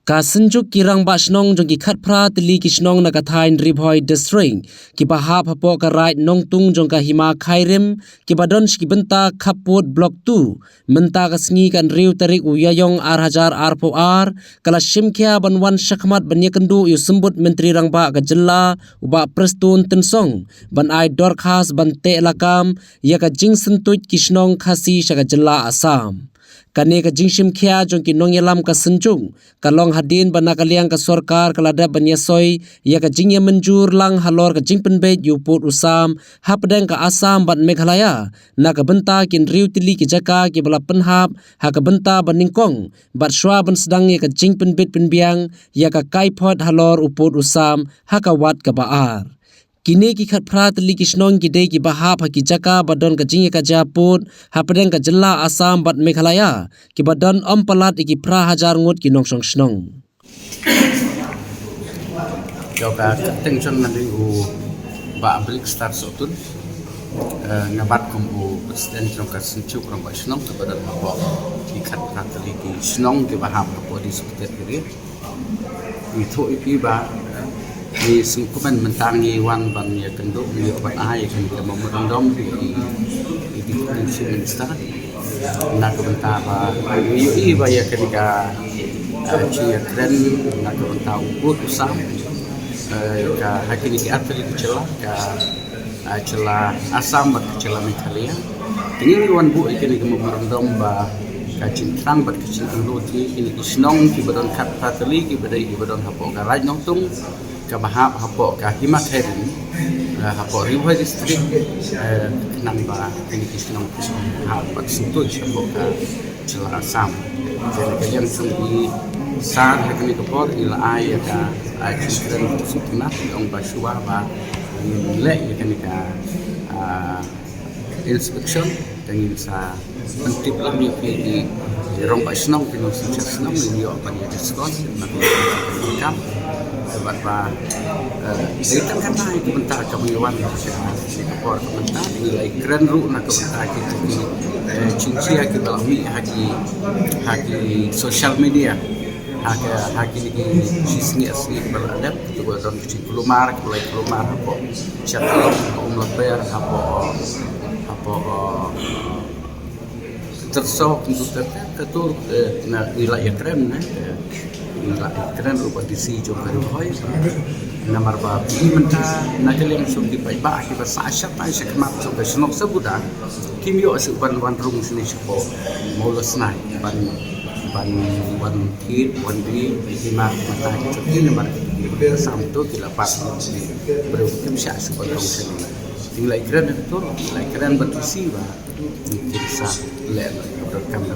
Kasenjuk kirang basnong jong ki khatpra tili kisnong nakathain ribhoi district ki bahap hapo ka right nongtung jong ka hima khairim ki badon ki benta khaput block 2 menta ka sngi kan riu tarik uyayong ar po ar kala shimkhia banwan shakhmat banyakendu yu sembut menteri rangba ka jilla uba prestun tensong ban ai dorkhas ban te lakam ya ka jingsentut kisnong khasi shaka jilla Assam. Kane ka jingshim khia jong ki nong yalam ka senjung kalong hadin bana kaliang ka sarkar kalada banyasoy ya ka jingya menjur lang halor ka jingpen bet yuput usam hapdeng ka Assam ban Meghalaya na ka benta kin riu tili ki jaka ki bala penhap ha ka benta baningkong bat shwa ban sedang ya ka jingpen bet penbiang ya ka kaipot halor uput usam ha ka wat ka baar. Kini ki khatpra tili kisnong ki dei ki bahap ha ki jaka badon ka jingya ka japut hapdeng ka jilla Assam bat Meghalaya ki badon palat iki pra hajar ngut ki nongsong snong. Joka tension nanti ba balik start sotun ngabat kum presiden jongka senjuk rambak snong kepada mabok ki khatpra tili ki snong ki bahap apa di sekitar kiri itu ipi ba ni sungkuman mentangi wan ban ya kenduk ni obat ai kan kita memandom di minister nak bentar ba ui ba ya ketika cia keren nak bentar ubut usam ka hakini ki atli kecela ka celah Assam ba kecela Meghalaya ini wan bu ikini ke memandom ba ka cintrang ba kecil roti ini isnong ki badon khat patli ki badai ki badon hapo ka raj nongtung ka bahap hapo ka hima khairin hapo ribhoi district namba ini kisnong hapo sintu hapo ka jela Assam jadi kalian sungguh sar hakini kapor ila ay ka chikren sutna ong basua ba le yakini ka inspection dengan sa mentip lang ni pi rong basnong kino sinchasnong ni yo pan ya diskon na kam sebab ba kita kan naik bentar kemewahan si kapor bentar nilai keren ru nak bentar kita cincia kita lami haki social media haki ni sisnya asli beradab itu don kelumar apa cakap leper apa tersok untuk ketul na nilai keren keren rupa disi jo baru hoy namar ba menta nakalem sum di pai ba ki ba sa sha pa sha kama so ka snok sabuda kimyo asu ban rung sini sipo molos nai ban kit ban di ma mata ki namar sam to ki la pas baru kim sha su ban rung sini nilai keren itu nilai keren berdisi ba bisa le kamera